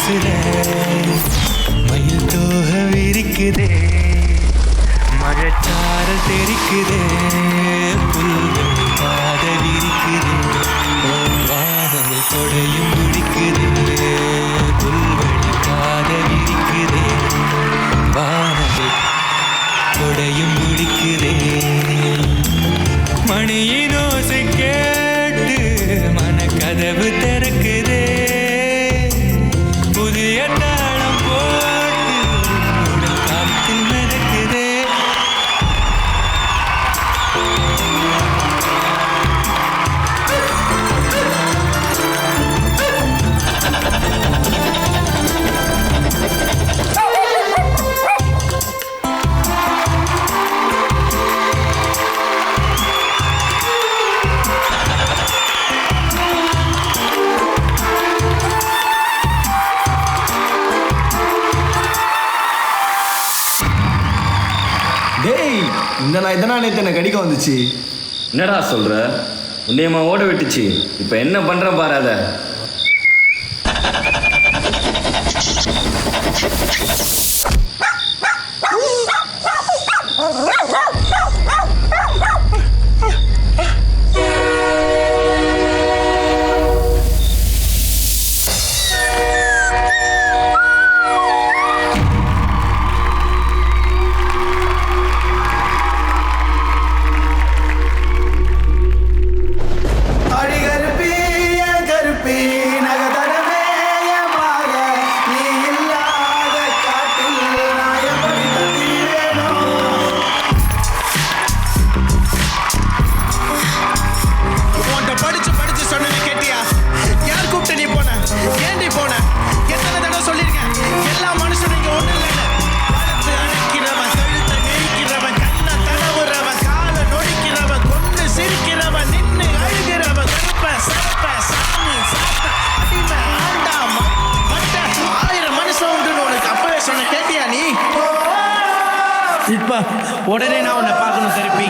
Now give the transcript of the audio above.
மனசுல மயில் தோக விரிக்குதே, மழைச்சாரல் தெரிக்குதே, புல்வெளி பாத விரிக்குதே, வானங்கள் கொடையும் முடிக்குதே, புல்வெளி பாத விரிக்குதே, வானங்கள் கொடையும் முடிக்குதே. மணியின் ஓசை கேட்டு மனக்கதவு திறக்குதே, புதிய தாளம் போட்டு உடல் காத்தில் மிதக்குதே. டேய், இந்த நாய் தானே நேற்று என்னை கடிக்க வந்துச்சு. என்னடா சொல்ற? உன்னையம்மா ஓட விட்டுச்சு. இப்போ என்ன பண்றேன் பாரு. அதை இப்ப உடனே நான் உன்னை பார்க்கணும் திருப்பி.